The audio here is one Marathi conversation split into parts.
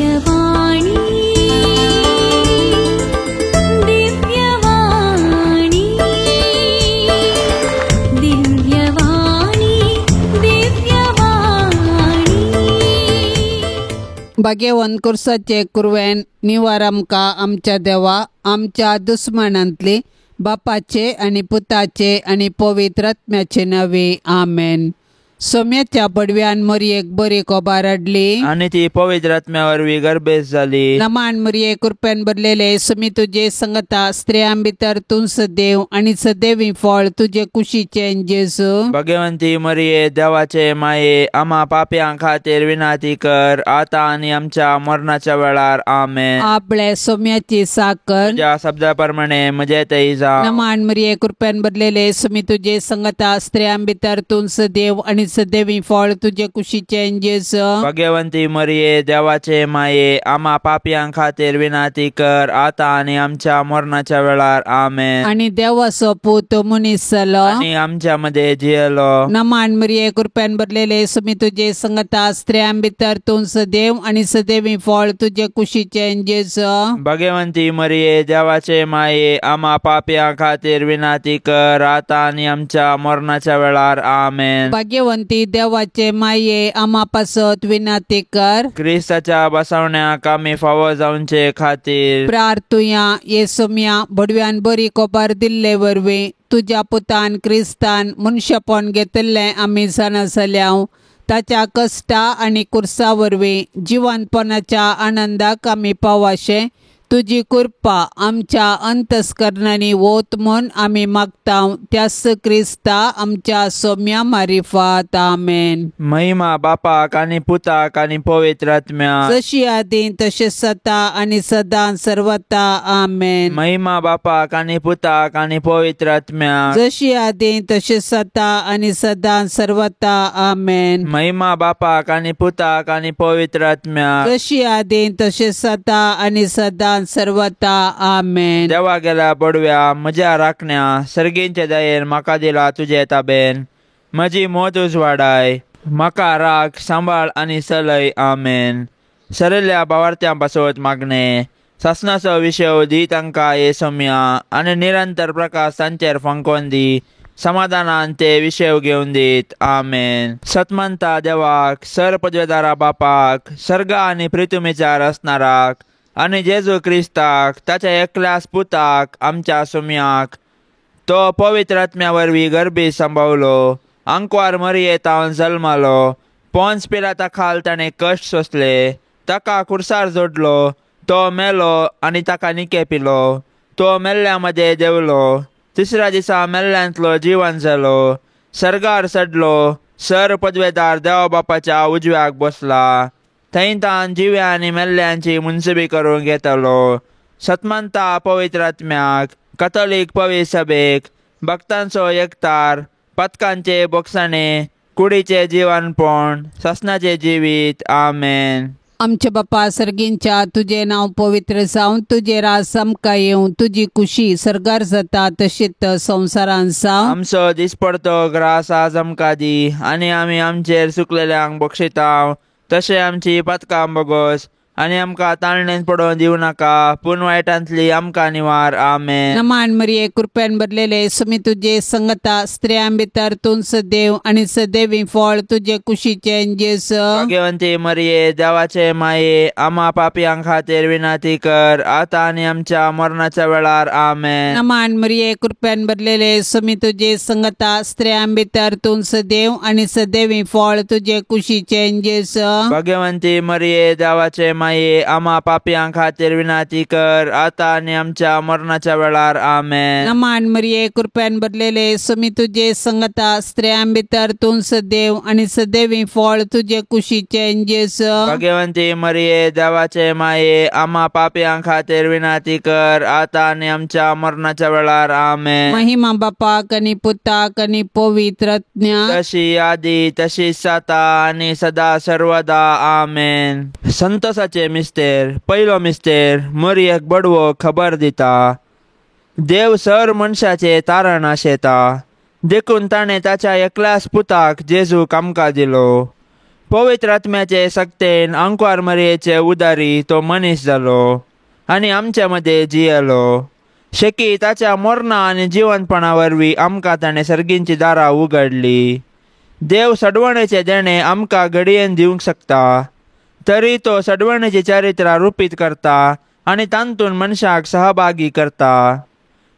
दिव्यवाणी दिव्यवाणी दिव्यवाणी दिव्यवाणी भाग्यवन कुर्साचे कुरवेन निवार आमकां आमच्या देवा आमच्या दुस्मनांतली बापाचे आणि पुताचे आणि पवित्र आत्म्याचे नवे आमेन. सोम्याच्या पडव्यान मरियेक बरी कोबार हाडली आणि ती पवित्र आत्म्यावरवी गर्भेस जाली. नमान मरिये कृपेन भरलेले सुमी तुझे संगता स्त्रियां भितर तूं सदैव आणि सदैवी फळ तुझे कुशीचे जेजू. भगवंती मरिये देवाचे माये आम्हा पाप्यां खातीर विनाती कर आता आणि आमच्या मरणाच्या वेळार आमेन. आपले सोम्याची साकर तुझ्या शब्दाप्रमाणे म्हजे थंय जा. नमान मरिये कृपेन भरलेले सुमी तुझे संगता स्त्रियां भितर तूं सदैव आणि सदैवी फळ तुझे कुशीचे जेजू. भगवंती मरिये देवाचे माये आम्हा पाप्यां खातीर विनाती कर आता आणि आमच्या मरणाच्या वेळार आमेन. आणि देवाचो पूत मनीस जालो आणि आमच्या मध्ये जियलो. नमान मरिये कृपेन भरलेले सुमी तुझे संगता स्त्रियां भितर तूं सदैव आणि सदैवी फळ तुझे कुशीचे जेजू. भगवंती मरिये देवाचे माये आम्हा पाप्यां खातीर विनाती कर आता आणि आमच्या मरणाच्या वेळार आमेन. भाग्यवंती देवाचे माये आम्हा पासत विनाती कर. क्रिस्ताच्या बसवण्याक आमी फावो जावचे खातीर प्रार्थुया येसुम्या बडव्यान बरी कोबार दिल्ले वरवीं तुझ्या पुतान क्रिस्तान मनशापण घेतले आमी जाणा जाल्याव ताच्या कष्टा आणि कुर्सा वरवीं जिवनपणाच्या आनंदाक आमी पावाशे तुझी कृपा आमच्या अंतस्करणांनी वोत म्हूण आमी मागतां त्यास क्रिस्ता आमच्या सोम्या मारिफात आमेन. महिमा बापाक आणि पुताक आणि पवित्र आत्म्याक जशी आदी तशेंच आता आणि सदां सर्वता आमेन. महिमा बापाक आणि पुताक आणि पवित्र आत्म्याक जशी आदी तशेंच आता आणि सदां सर्वता आमेन. महिमा बापाक आणि पुताक आणि पवित्र आत्म्याक जशी आदी तशेंच आता आणि सदां सर्वता आमेन. देवा गेल्या पडव्या म्हज्या राखण्या सर्गींचे दयेन म्हाका दिला तुजे ताबेन. म्हजी मोत उजवाडाय म्हाका राख सांबाळ आणि सलय आमेन. सरल्या भावार्थ्यां पासत मागणे सासनाचो विशय दी तांकां येसुम्या आणि निरंतर प्रकाश तांचेर फंकोवन दी समाधानान ते विशय घेवन दीत आमेन. सतमंता देवाक सर पदवेदारा बापाक सर्ग आणि पृथ्वीचार असणाराक आणि जेजू क्रिस्ताक ताच्या एकल्याच पुताक आमच्या सुम्याक तो पवित्र आत्म्या वरवीं गर्भी सांबाळलो. अंकवार मरिये तावन जल्मालो. पोन्स पिलाता खाल ताणें कश्ट सोंसले. ताका कुर्सार जोडलो. तो मेलो आणि ताका निके पिलो. तो मेल्ल्या मध्ये देवलो. तिसऱ्या दिसा मेल्ल्यांतलो जिवन जालो. सर्गार चडलो. सर पदवेदार देवा बापाच्या उजव्याक बसला. थंय तान जिव्या आनी मेल्ल्यांची मुनसिबी करून घेतलो. सतमंता पवित्र आत्म्याक कथोलीक पवित्र सभेक भक्तांचो एकतार पथकांचे बोगसाणे कुडीचे जिवनपण ससनाचे जिवीत आमेन. आमचे बापा सर्गींच्या तुझे नाव पवित्र जावन तुझे राज आमकां येवं तुझी खुशी सर्गार जाता तशीच संवसारांत जावं. आमचो दिसपडतो ग्रास आज आमकां दी आणि आमी आमचेर चुकलेल्यांक बक्षितांव तशें आमची पथकां बोगोस आणि आमकां ताळणेन पडोवन दिवं नाका पूण वायटांतली आमकां निवार आमेन. नमान मरिये कृपेन भरलेले सुमी तुझे संगता स्त्रियां भितर तूं सदैव आणि सदैवी फळ तुझे कुशीचे जेजू. भाग्यवंती मरिये देवाचे माये आम्हा पाप्यां खातीर विनाती कर आता आणि आमच्या मरणाच्या वेळार आमेन. नमान मरिये कृपेन भरलेले सुमी तुझे संगता स्त्रियां भितर तूं सदैव आणि सदैवी फळ तुझे कुशीचे जेजू. भाग्यवंती मरिये देवाचे माये आम्हा पाप्यां खातीर विनाती कर आता आणि आमच्या मरणाच्या वेळार आमेन. नमान मरिये कृपेन भरलेले सुमी तुझे संगता स्त्रियां भितर तूं सदैव आणि सदैवी फळ तुझे कुशीचे जेजू. भाग्यवंती मरिये देवाचे माये आम्हा पाप्यां खातीर विनाती कर आता आणि आमच्या मरणाच्या वेळार आमेन. महिमा बापाक आणि पुताक आणि पवित्र आत्म्याक तशी आदी तशीच आता आणि सदा सर्वदा आमेन. संतोषाचे मिस्तेर पयलो मिस्तेर मरियेक बडवो खबर दिता. देव सर मनशाचे तारण आशेता देखून ताणें ताच्या एकल्याच पुताक जेजूक आमकां दिलो. पवित्र आत्म्याचे सक्तेन अंकुर मरयेचे उदारी तो मनीस जालो आनी आमचे मदें जियेलो. शेकी ताच्या मरणा आनी जिवंतपणा वरवीं आमकां ताणें सर्गींची दारां उगडली. देव सडवणेचे देणे आमकां घडयेन दिवंक शकता, तरी तो सडवणेची चरित्रां रुपीत करता आनी तांतून मनशाक सहभागी करता.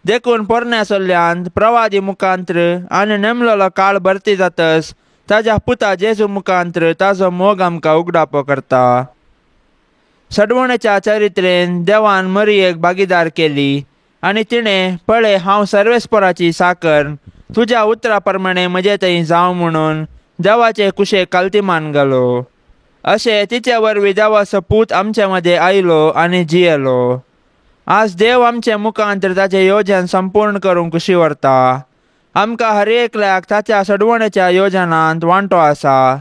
देखून पोरण्या सोल्ल्यांत प्रवादी मुखांत्र आनी नेमलेलो काळ भरती जातस ताच्या पुता जेजू मुखांत्र ताजो मोग आमकां उगडापो करता. सडवणेच्या चरित्रेन देवान मरयेक भागीदार केली आनी तिणें पळय हांव सर्वेस्पराची साकर तुज्या उतरा प्रमाणे म्हजे थंय जावं म्हणून देवाचे कुशेक काल्तिमान घालो. अशें तिचे वरवीं देवाचो पूत आमचे मदें आयलो आनी जियेलो. आज देव आमचे मुखांत्र ताचें येवजन संपूर्ण करूंक कुशी व्हरता. आमकां हर एकल्याक ताच्या सडवणेच्या येवजनांत वांटो आसा.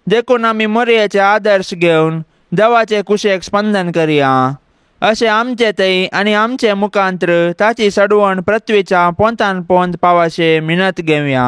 देखून आमी मरयेचे आदर्श घेवन देवाचे कुशेक स्पंदन करया. अशें आमचे थंय आनी आमचे मुखांत्र ताची सडवण पृथ्वीच्या पोंतान पोंत पावशे मिनत घेवया.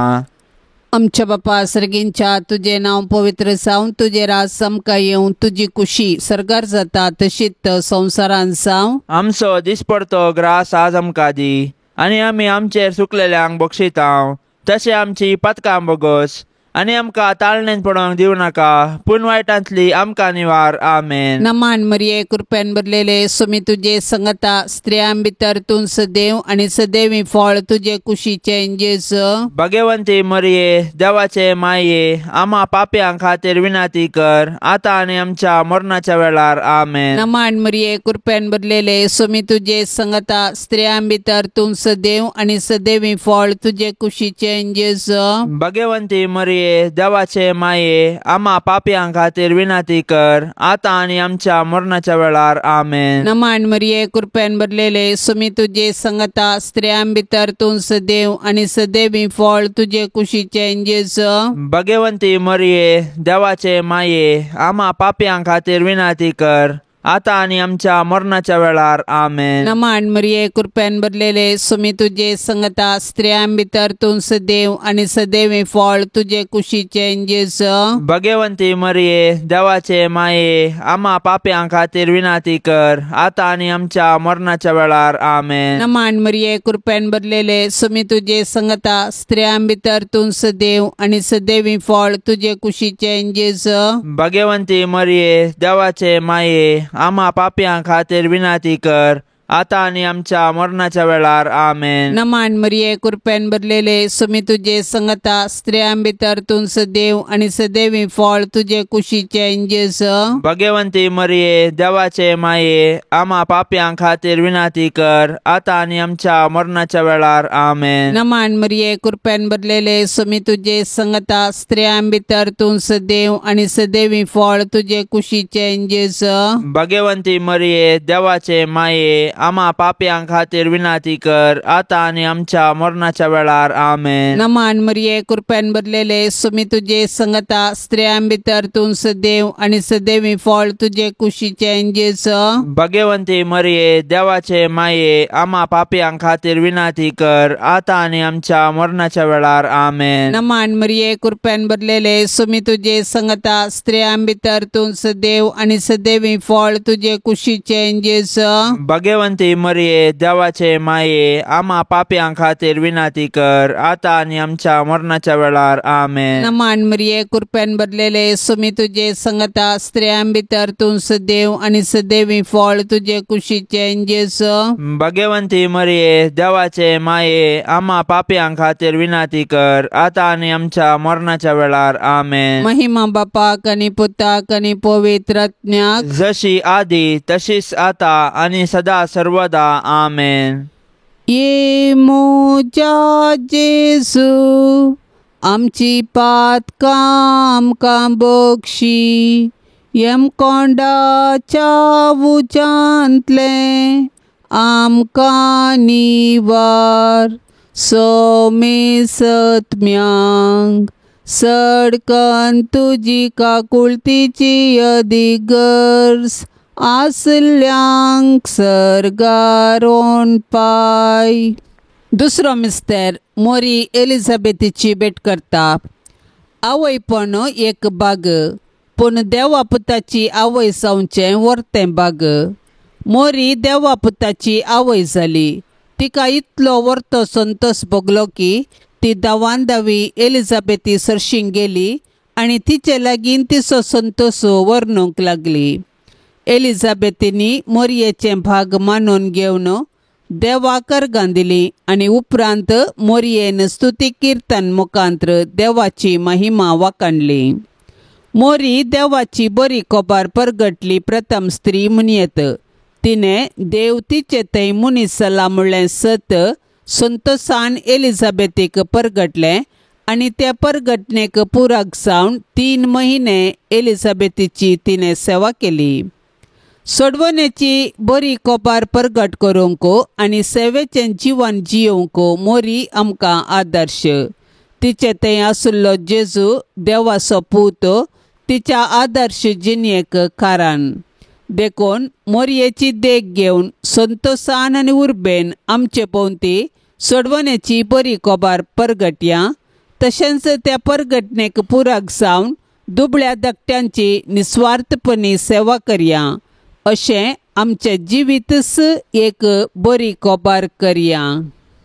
आमच्या बापा सर्गींच्या तुझे नांव पवित्र जावं, तुझे राज आमकां येवं, तुजी कुशी सरकार जाता तशीच संवसारांत जावं. आमचो दिसपडतो ग्रास आज आमकां दी आनी आमी आमचेर चुकलेल्यांक बक्षितांव. तशें आमची पातकां बोगोस आनी आमकां ताळणेन पडोवंक दिवं नाका, पूण वायटांतली आमकां निवार. आमेन. नमान मरिये कृपेन भरलेले सुमी तुजे संगता स्त्रियां भितर तूं सदैव आनी सदैवी फळ तुजे कुशीचे जेजू. भाग्यवंती मरिये देवाचे माये आम्हा पाप्यां खातीर विनाती कर, आतां आनी आमच्या मरणाच्या वेळार. आमेन. नमान मरिये कृपेन भरलेले सुमी तुजे संगता स्त्रियां भितर तूं सदैव आनी सदैवी फळ तुजे कुशीचे जेजू. भाग्यवंती मरिये देवाचे माये आम्हा पाप्यां खातीर विनाती कर, आतां आनी आमच्या मरणाच्या वेळार. आमेन. नमान मरिये कृपेन भरलेले सुमी तुजे संगता स्त्रियां भितर तूं सदैव आनी सदैवी फळ तुजे कुशीचे जेजू. भाग्यवंती मरिये देवाचे माये आम्हा पाप्यां खातीर विनाती कर, आतां आनी आमच्या मरणाच्या वेळार. आमेन. नमान मरिये कृपेन भरलेले सुमी तुजे संगता स्त्रियां भितर तूं सदैव आनी सदैवी फळ तुजे कुशीचे जेजू. भाग्यवंती मरिये देवाचे माये आम्हा पाप्यां खातीर विनाती कर, आतां आनी आमच्या मरणाच्या वेळार. आमेन. नमान मरिये कृपेन भरलेले सुमी तुजे संगता स्त्रियां भितर तूं सदैव आनी सदैवी फळ तुजे कुशीचे जेजू. भाग्यवंती मरिये देवाचे माये आम्हा पाप्यां खातीर विनाती कर, आतां आनी आमच्या मरणाच्या वेळार. आमेन. नमान मरिये कृपेन भरलेले सुमी तुजे संगता स्त्रियां भितर तूं सदैव आनी सदैवी फळ तुजे कुशीचे जेजू. भाग्यवंती मरिये देवाचे माये आम्हा पाप्यां खातीर विनाती कर, आतां आनी आमच्या मरणाच्या वेळार. आमेन. नमान मरिये कृपेन भरलेले सुमी तुजे संगता स्त्रियां भितर तूं सदैव आनी सदैवी फळ तुजे कुशीचे जेजू. भाग्यवंती मरिये देवाचे माये आम्हा पाप्यां खातीर विनाती कर, आतां आनी आमच्या मरणाच्या वेळार. आमेन. नमान मरिये कृपेन भरलेले सुमी तुजे संगता स्त्रियां भितर तूं सदैव आनी सदैवी फळ तुजे कुशीचे जेजू. भाग्यवंती मरिये देवाचे माये आम्हा पाप्यां खातीर विनाती कर, आतां आनी आमच्या मरणाच्या वेळार. आमेन. नमान मरिये कृपेन भरलेले सुमी तुजे संगता स्त्रियां भितर तूं सदैव आनी सदैवी फळ तुजे कुशीचे जेजू. भाग्यवंती मरिये देवाचे माये आम्हा पाप्यां खातीर विनाती कर, आतां आनी आमच्या मरणाच्या वेळार. आमेन. नमान मरिये कृपेन भरलेले सुमी तुजे संगता स्त्रियां भितर तूं सदैव आनी सदैवी फळ तुजे कुशीचे जेजू. भाग्यवंती मरिये देवाचे माये आम्हा पाप्यां खातीर विनाती कर, आतां आनी आमच्या मरणाच्या वेळार. आमेन. महिमा बापाक आनी पुताक आनी पवित्र आत्म्याक जशी आदी तशीच आता आनी सदा सर्वदा. आमेन. ये मोजा जेजू आमची पातकां आमकां बक्षी, यमकोंडाच्या उजांतले आमकां निवार. सोमे सत्म्यांक सडकन तुजी काकुळतीची अधिगर्स, आसल्यांक सरगारोन पाय. दुसरो मिस्तेर मोरी एलिझाबेथीची भेट करता. आवयपण एक बाग पूण देवा पुताची आवय जावचें वर्तें बाग. मोरी देवा पुताची आवय जाली. तिका इतलो वर्तो संतोश भोगलो की ती दावान दावी एलिझाबेथी सरशीं गेली आनी तिचे लागीं तिचो संतोश वर्णूंक लागली. एलिझाबेथीनी मोरयेचें भाग मानून घेवन देवाक अर्गां दिली आनी उपरांत मोरयेन स्तुती किर्तन मुखांत्र देवाची महिमा वाखाणली. मोरी देवाची बरी खबर परगटली प्रथम स्त्री म्हणयेत. तिणें देव तिचे थंय मनीस जाला म्हणलें सत संतोशान एलिझाबेथीक परगटलें आनी त्या परगटणेक पुराक जावन 3 म्हयने एलिझाबेथीची तिणें सेवा केली. सोडवणेची बरी खबर परगट करूंक आनी सेवेचें जिवन जियोंक मोरी आमकां आदर्श. तिचे थंय आसुल्लो जेजू देवाचो पूत तिच्या आदर्श जिणेक कारण. देखून मोरयेची देख घेवन संतोशान आनी उर्बेन आमचे भोंवती सोडवणेची बरी खबर परगटया. तशेंच त्या परगटणेक पुराक जावन दुबळ्या धाकट्यांची निस्वार्थपणी सेवा करया. अशें आमचें जिवीतच एक बरी खबर करया.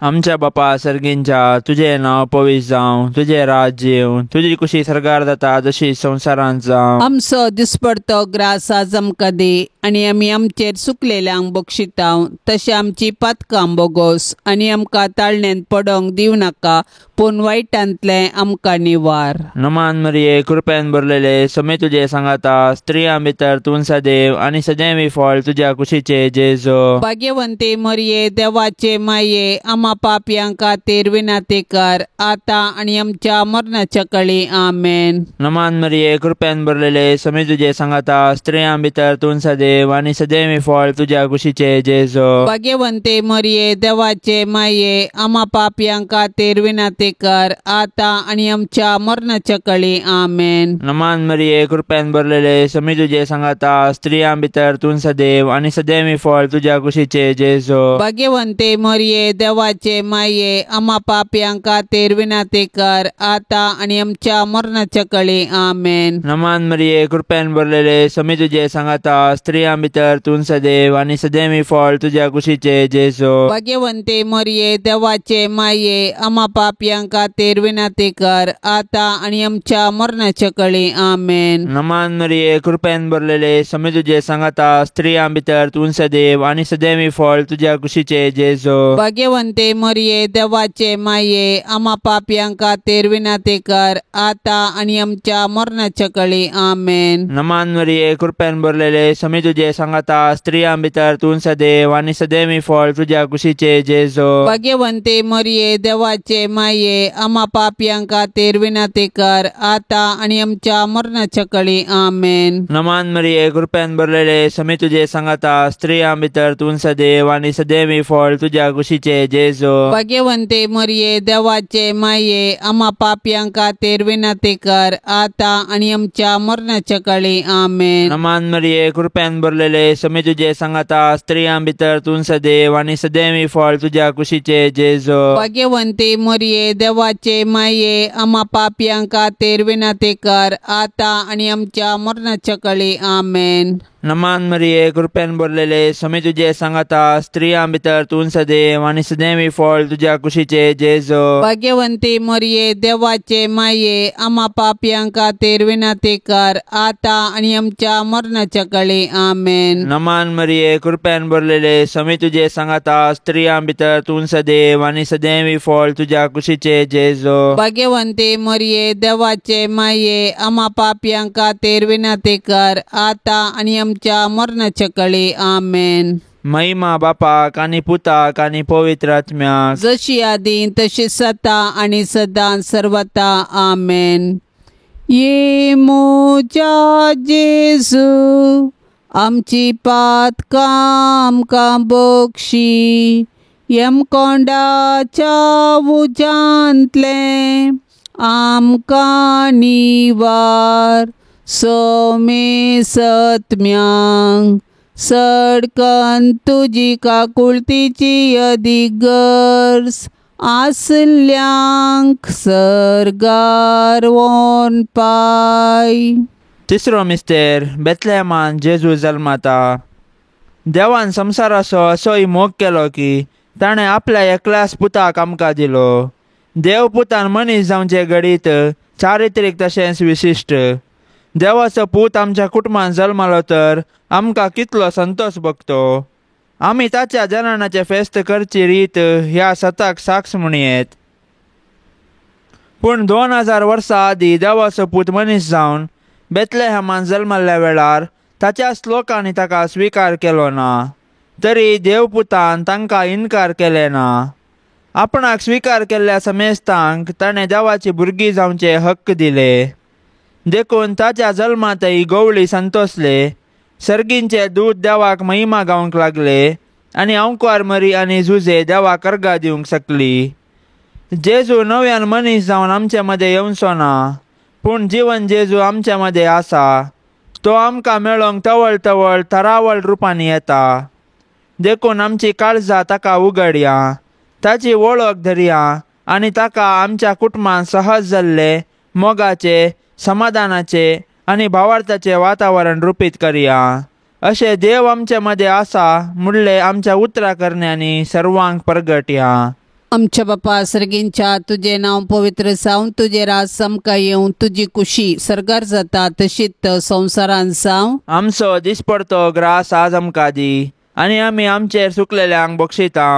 आमच्या बापा सर्गींच्या तुझें नांव पवित्र जावं, तुझें राज्य येवं, तुजी कुशी सरकार जाता जशी संवसारांत जावं. आमचो दिसपडतो ग्रास आज आमकां दे आनी आमी आमचेर चुकलेल्यांक बक्षितांव तशें आमची पातकां बोगोस आनी आमकां ताळणेंत पडोंक दिवं नाका पूण वायटांतलें आमकां निवार. नमान मरिये कृपेन भरलेले समे तुजे सांगाता स्त्रियां भितर तूं सदैव आनी सदैवी फळ तुज्या कुशीचे जेजो. भाग्यवंते मरिये देवाचे माये आमा पापयांक खातीर विनाती कर आतां आनी आमच्या मरणाच्या कळी. आमेन. नमान मरिये कृपेन भरलेले समे तुजे सांगाता स्त्रियां भितर तूं सदैव आनी सदैवी फळ तुज्या कुशीचे जेजो. भाग्यवंते मरिये देवाचे माये आमा पापयांक खातीर विनाती कर आतां आनी आमच्या मरणाच्या कळी. आमेन. नमान मरिये कृपेन भरलेले समे तुजे सांगाता स्त्रियां भितर तूं सदैव आनी सदैवी फळ तुज्या कुशीचे जेजो. भाग्यवंते मरिये देवाचे माये आमा पापयांक खातीर विनाती कर आतां आनी आमच्या मरणाच्या कळी. आमेन. नमान मरिये कृपेन भरलेले समे तुजे सांगाता स्त्रियां भितर तूं सदैव आनी सदैवी फळ तुज्या कुशीचे जेजो. भाग्यवंते मरिये देवाचे माये आमा पापयांक खातीर विनाती कर आतां आनी आमच्या मरणाच्या कळी. आमेन. नमान मरिये कृपेन भरलेले समे तुजे सांगाता स्त्रियां भितर तूं सदैव आनी सदैवी फळ तुज्या कुशीचे जेजो. भाग्यवंते मरिये देवाचे माये आमा पापयांक खातीर विनाती कर आतां आनी आमच्या मरणाच्या कळी. आमेन. नमान मरिये कृपेन भरलेले समे तुजे सांगाता स्त्रियां भितर तूं सदैव आनी सदैवी फळ तुज्या कुशीचे जेजो. भाग्यवंते मरिये देवाचे माये आमा पापयांक खातीर विनाती कर आतां आनी आमच्या मरणाच्या कळी. आमेन. नमान मरिये कृपेन भरलेले समे तुजे सांगाता स्त्रियां भितर तूं सदैव आनी सदैवी फळ तुज्या कुशीचे जेजो. भाग्यवंते मरिये देवाचे माये आमा पापयांक खातीर विनाती कर आतां आनी आमच्या मरणाच्या कळी. आमेन. नमान मरिये कृपेन भरलेले समे तुजे सांगाता स्त्रियां भितर तूं सदैव आनी सदैवी फळ तुज्या कुशीचे जेजो. भाग्यवंते मरिये देवाचे माये आमा पापयांक खातीर विनाती कर आतां आनी आमच्या मरणाच्या कळी. आमेन. नमान मरिये कृपेन भरलेले समे तुजे सांगाता स्त्रियां भितर तूं सदैव आनी सदैवी फळ तुज्या कुशीचे जेजो. भाग्यवंते मरिये देवाचे माये आमा पापयांक खातीर विनाती कर आतां आनी आमच्या मरणाच्या कळी. आमेन. नमान मरिये कृपेन भरलेले समे तुजे सांगाता स्त्रियां भितर तूं सदैव आनी सदैवी फळ तुज्या कुशीचे जेजो. भाग्यवंते मरिये देवाचे माये आमा पापयांक खातीर विनाती कर आतां आनी आमच्या मरणाच्या कळी. आमेन. महिमा बापाक आनी पुताक आनी पवित्र आत्म्याक जशी आदीं तशी सता आनी सदां सर्वता. आमेन. ये मोजा जेजू आमची पातकां आमकां बक्षी यमकोंडाच्या उजांतले आमकां निवार. सोमे सत्म्यांक सडकन तुजी काकुळतीची अधिगर्स आसल्यांक सरगार वोन पाय. तिसरो मिस्तेर बेथलेहमान जेजू जल्माता. देवान संवसाराचो असोय मोग केलो की ताणें आपल्या एकल्याच पुताक आमकां दिलो. देव पुतान मनीस जावचे घडीत चारित्रीक तशेंच विशिश्ट. देवाचो पूत आमच्या कुटुंबान जल्मालो तर आमकां कितलो संतोश भोगतो. आमी ताच्या जनानाचे फेस्त करची रीत ह्या सताक साक्ष म्हणयेत. पूण 2000 वर्सां आदीं देवाचो पूत मनीस जावन बेथलेहमान जल्मल्ल्या वेळार ताच्याच लोकांनी ताका स्विकार केलो ना. तरी देवपुतान तांकां इन्कार केले ना. आपणाक स्विकार केल्ल्या समेस्तांक ताणें देवाची भुरगीं जावचे हक्क दिले. देखून ताच्या जल्मातय गवळी संतोसले. सर्गींचे दूत देवाक महिमा गावंक लागले आनी अंकुर मरी आनी झुजे देवाक अर्घा दिवंक शकली. जेजू नव्यान मनीस जावन आमचे मदें येवचो ना, पूण जीवन जेजू आमचे मदें आसा. तो आमकां मेळोंक तवळ तवळ तरावळ रुपांनी येता. देखून आमची काळजां ताका उगडया, ताची वळख धरया आनी ताका आमच्या कुटुंबान सहज जाल्ले मोगाचे, समाधानाचे आनी भावार्थाचे वातावरण रुपीत करया. अशें देव आमचे मदें आसा म्हणले आमच्या उतरां करण्यांनी सर्वांक प्रगटया. आमच्या बापा सर्गींच्या तुझे नाव पवित्र जावन तुझे राज समका येवन तुझी कुशी सरकार जाता तशीच संवसारान जावं. आमचो दिसपडतो ग्रास आज आमकां दी आनी आमी आमचेर सुकलेल्यांक बक्षिता.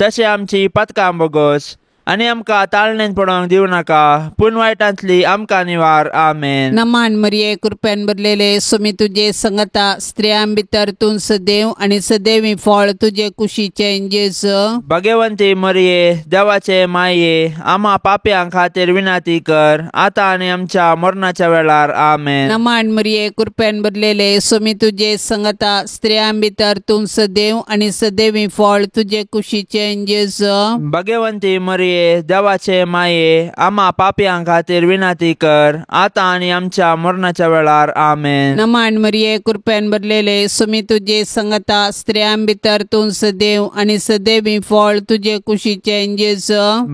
तशें आमची पातकां बोगोस आनी आमकां ताळणेन पडोवंक दिवं नाका, पूण वायटांतली आमकां निवार. आमेन. नमान मरिये कृपेन भरलेले सुमी तुझे संगता स्त्रियां भितर तूं सदैव आनी सदैवी फळ तुझे कुशीचे इंजेस. भाग्यवंती मरिये देवाचे माये आम्हा पाप्यां खातीर विनाती कर आतां आनी आमच्या मरणाच्या वेळार. आमेन. नमान मरिये कृपेन भरलेले सुमी तुझे संगता स्त्रियां भितर तूं सदैव आनी सदैवी फळ तुझे कुशीचे इंजेस. भाग्यवंती मरिये देवाचे माये आम्हा पाप्यां खातीर विनाती कर आतां आनी आमच्या मरणाच्या वेळार. आमेन. नमान मरिये कृपेन भरलेले सुमी तुझे संगता स्त्रियां भितर तूं सदैव आनी सदैवी फळ तुझे कुशीचे इंजेस.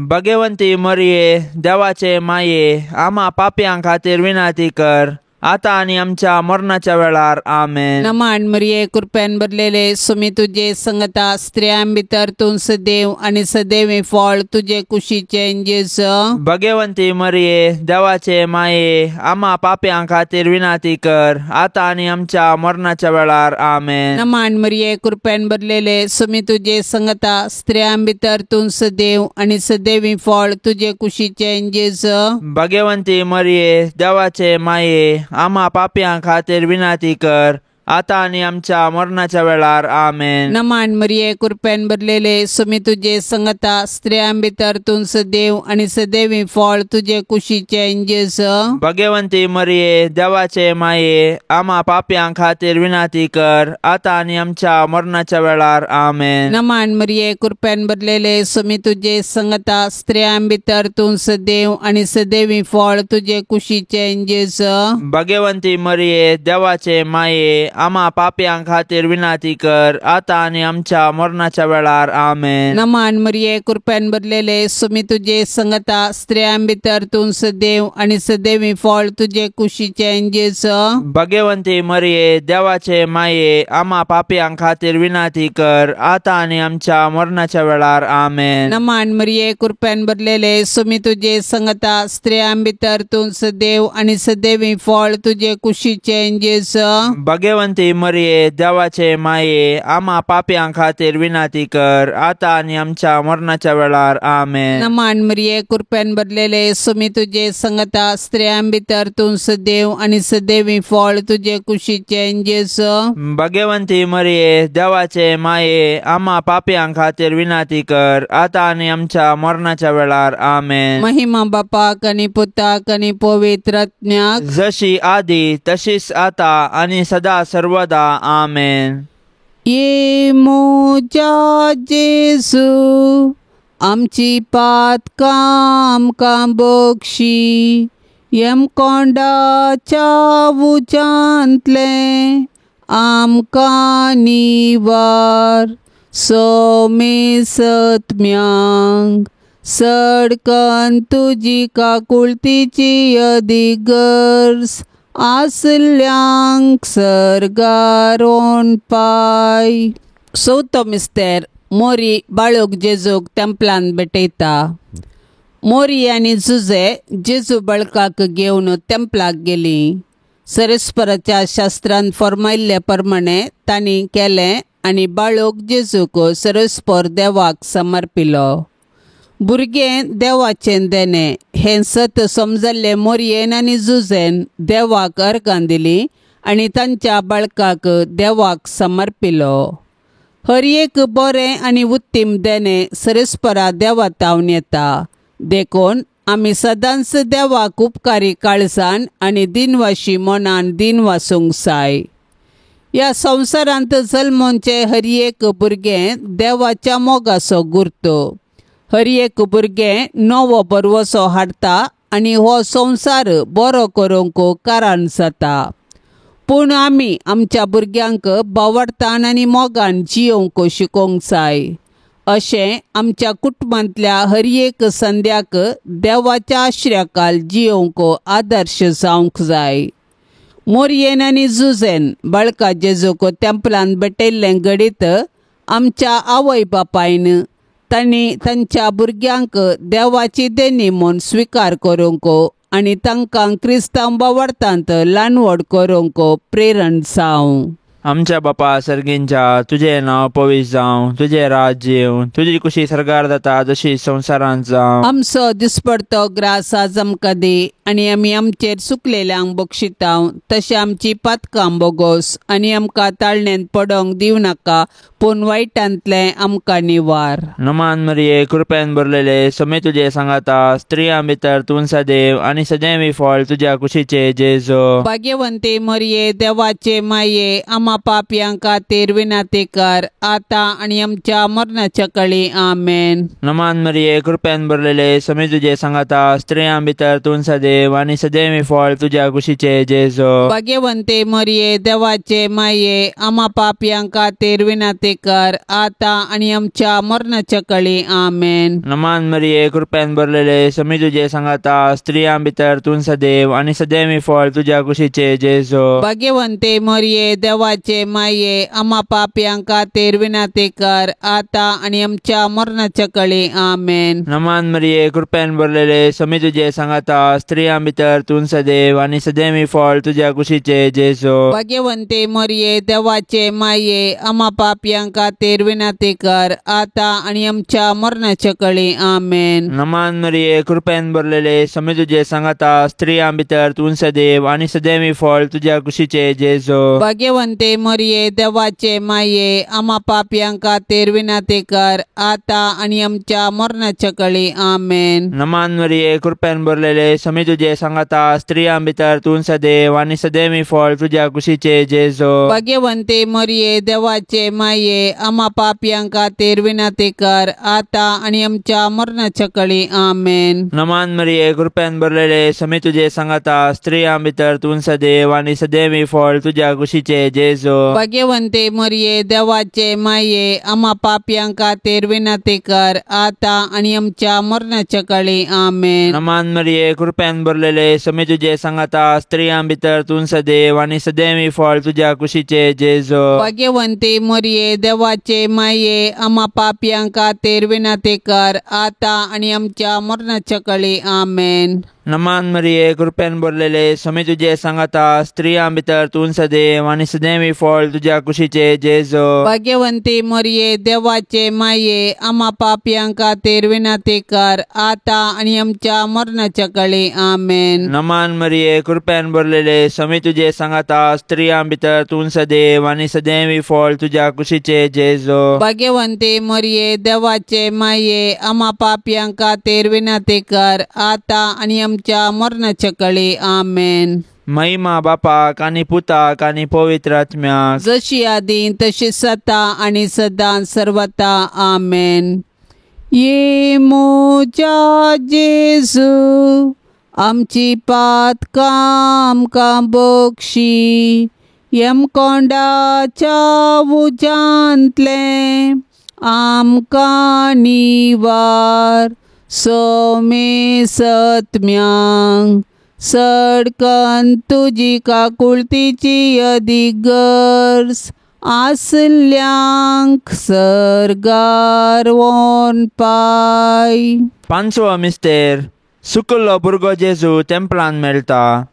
भाग्यवंती मरिये देवाचे माये आम्हा पाप्यां खातीर विनाती कर आतां आनी आमच्या मरणाच्या वेळार. आमेन. नमान मरिये कृपेन भरलेले सुमी तुझे संगता स्त्रियां भितर तूं सदैव आनी सदैवी फळ तुझे कुशीचे इंजेस. भाग्यवंती मरिये देवाचे माये आम्हा पाप्यां खातीर विनाती कर आतां आनी आमच्या मरणाच्या वेळार. आमेन. नमान मरिये कृपेन भरलेले सुमी तुझे संगता स्त्रियां भितर तूं सदैव आनी सदैवी फळ तुझे कुशीचे इंजेस. भाग्यवंती मरिये देवाचे माये आम्हा पाप्यां खातीर विनाती कर आतां आनी आमच्या मरणाच्या वेळार. आमेन. नमान मरिये कृपेन भरलेले सुमी तुझे संगता स्त्रियां भितर तूं सदैव आनी सदैवी फळ तुझे कुशीचे इंजेस. भाग्यवंती मरिये देवाचे माये आम्हा पाप्यां खातीर विनाती कर आतां आनी आमच्या मरणाच्या वेळार. आमेन. नमान मरिये कृपेन भरलेले सुमी तुझे संगता स्त्रियां भितर तूं सदैव आनी सदैवी फळ तुझे कुशीचे इंजेस. भाग्यवंती मरिये देवाचे माये आम्हा पाप्यां खातीर विनाती कर आतां आनी आमच्या मरणाच्या वेळार. आमेन. नमान मरिये कृपेन भरलेले सुमी तुझे संगता स्त्रियां भितर तूं सदैव आनी सदैवी फळ तुझे कुशीचे इंजेस. भाग्यवंती मरिये देवाचे माये आम्हा पाप्यां खातीर विनाती कर आतां आनी आमच्या मरणाच्या वेळार. आमेन. नमान मरिये कृपेन भरलेले सुमी तुझे संगता स्त्रियां भितर तूं सदैव आनी सदैवी फळ तुझे कुशीचे इंजेस. भाग्यवंती मरिये देवाचे माये आम्हा पाप्यां खातीर विनाती कर आतां आनी आमच्या मरणाच्या वेळार. आमेन. नमान मरिये कृपेन भरलेले सुमी तुझे संगता स्त्रियां भितर तूं सदैव आनी सदैवी फळ तुझे कुशीचे इंजेस. भाग्यवंती मरिये देवाचे माये आम्हा पाप्यां खातीर विनाती कर आतां आनी आमच्या मरणाच्या वेळार. आमेन. महिमा बापाक आनी पुताक आनी पवित्र आत्म्याक जशी आदी तशीच आता आनी सदा सर्वदा. आमेन. ये मोजा जेजू आमची पातकां आमकां बक्षी येम कोंडाच्या उजांतले आमकां निवार. सोमे सत्म्यांक सडकन तुजी काकुळतीची अधिगर्स आसल्यांक सर्गारोन पाय. चवथो मिस्तेर मोरी बाळूक जेजूक तेंपलान भेटयता. मोरी आनी जुजे जेजू बाळकाक घेवन तेंपलाक गेलीं. सेरेस्पराच्या शास्त्रांत फर्मायिल्ले प्रमाणे तांणी केलें आनी बाळूक जेजूक सेरेस्पर देवाक समर्पिलो. भुरगें देवाचें देणें हें सत समजल्ले मोरयेन आनी जुजेन देवाक अर्गां दिलीं आनी तांच्या बाळकाक देवाक समर्पिलो. हर एक बरें आनी उत्तीम देणें सेरेस्परा देवा तावन येता. देखून आमी सदांच देवाक उपकारी काळजान आनी दिनवाशी मनान दिन वासूंक जाय. ह्या संवसारांत जल्मोवचे हर एक भुरगें देवाच्या मोगाचो गुर्त. हर एक भुरगें नवो बरवसो हाडटा आनी हो संवसार बरो करूंक कारण जाता. पूण आमी आमच्या भुरग्यांक बावडतान आनी मोगान जियोवंक शिकोवंक जाय. अशें आमच्या कुटुंबांतल्या हर एक संद्याक देवाच्या आश्र्याखाल जियोवंक आदर्श जावंक जाय. मोरयेन आनी जुजेन बाळका जेजूक तेंपलान भेटयल्लें घडीत आमच्या आवय बापायन तांणी तांच्या भुरग्यांक देवाची देणी म्हूण स्विकार करूंक आनी तांकां क्रिस्तांव बावडतांत ल्हानवड करूंक प्रेरण जावं. आमच्या बापा सर्गींच्या तुझें नांव पवित्र जावं. तुझें राज्य येवं. तुजी कुशी सरकार जाता जशी संवसारांत जावं. आमचो दिसपडतो ग्रास आज आमकां दी आनी आमी आमचेर चुकलेल्यांक बक्षितांव तशें आमची पातकां बोगोस आनी आमकां ताळणेंत पडोंक दिवं नाका पूण वायटांतलें आमकां निवार. नमान मरिये कृपेन भरलेले समे तुजे सांगाता स्त्रियां भितर तूं सदैव आनी सदैवी फळ तुज्या कुशीचे जेजो. भाग्यवंते मरिये देवाचे माये आम्हा पापयांक खातीर विनाती कर आता आनी आमच्या मरणाच्या कळी आमेन. नमान मरिये कृपेन भरलेले समे तुजे सांगाता स्त्रियां भितर तूं सदैव आनी सदैवी फळ तुज्या कुशीचे जेजो. भाग्यवंते मरिये देवाचे माये आम्हा पापयांक खातीर विनाती कर आता आनी आमच्या मरणाच्या कळी आमेन. नमान मरिये कृपेन भरलेले समे तुजे सांगाता स्त्रियां भितर तूं सदैव आनी सदैवी फळ तुज्या कुशीचे जेजो. भाग्यवंते मरिये देवाचे माये आम्हा पापयांक खातीर विनाती कर आता आनी आमच्या मरणाच्या कळी आमेन. नमान मरिये कृपेन भरलेले समे तुजे सांगाता स्त्रियां भितर तूं सदैव आनी सदैवी फळ तुज्या कुशीचे जेजो. भाग्यवंते मरिये देवाचे माये आम्हा पापयांक खातीर विनाती कर आता आनी आमच्या मरणाच्या कळी आमेन. नमान मरिये कृपेन भरलेले समे तुजे सांगाता स्त्रियां भितर तूं सदैव आनी सदैवी फळ तुज्या कुशीचे जेजो. भाग्यवंते मरिये देवाचे माये आम्हा पापयांक खातीर विनाती कर आता आनी आमच्या मरणाच्या कळी आमेन. नमान मरिये कृपेन भरलेले समे तुजे सांगाता स्त्रियां भितर तूं सदैव आनी सदैवी फळ तुज्या कुशीचे जेजो. भाग्यवंते मरिये देवाचे माये आम्हा पापयांक खातीर विनाती कर आता आनी आमच्या मरणाच्या कळी आमेन. नमान मरिये कृपेन भरलेले समे तुजे सांगाता स्त्रियां भितर तूं सदैव आनी सदैवी फळ तुज्या कुशीचे जेजो. भाग्यवंते मरिये देवाचे माये आम्हा पापयांक खातीर विनाती कर आता आनी आमच्या मरणाच्या कळी आमेन. नमान मरिये कृपेन भरलेले समे तुजे सांगाता स्त्रियां भितर तूं सदैव आनी सदैवी फळ तुज्या कुशीचे जेजो. भाग्यवंते मरिये देवाचे माये आम्हा पापयांक खातीर विनाती कर आता आनी आमच्या मरणाच्या कळी आमेन. नमान मरिये कृपेन भरलेले समे तुजे सांगाता स्त्रियां भितर तूं सदैव आनी सदैवी फळ तुज्या कुशीचे जेजो. भाग्यवंते मरिये देवाचे माये आम्हा पापयांक खातीर विनाती कर आता आनी आमच्या मरणाच्या कळी आमेन. नमान मरिये कृपेन भरलेले समे तुजे सांगाता स्त्रियां भितर तूं सदैव आनी सदैवी फळ तुज्या कुशीचे जेजो. भाग्यवंते मरिये देवाचे माये आम्हा पापयांक खातीर विनाती कर आता आनी आमच्या मरणाच्या कळी आमेन. महिमा बापाक आनी पुताक आनी पवित्र आत्म्याक जशी आदी तशी सता आनी सदां सर्वता आमेन. ये मोजा जेजू आमची पातकां आमकां बक्षी यमकोंडाच्या उजांतले आमकां निवार सोमे सत्म्यांक सडकन तुजी काकुळतीची अधिगर्स आसल्यांक सरगार वोन पाय. पांचवो मिस्तेर सुकल्लो भुरगो जेजू टेंपलान मेळटा.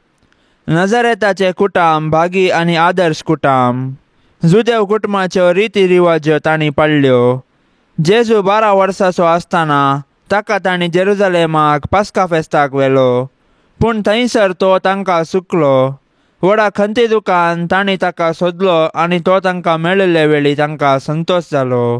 नजरेताचे कुटाम भागी आनी आदर्श कुटाम. जुदेव कुटुंबाच्यो रिती रिवाज्यो तांणी पाळल्यो. जेजू 12 वर्साचो आसतना ताका तांणी जेरुजलेमाक पास्का फेस्ताक व्हेलो. पूण थंयसर तो तांकां चुकलो. व्हडा खंती दुकान तांणी ताका सोदलो आनी तो तांकां मेळिल्ले वेळी तांकां संतोश जालो.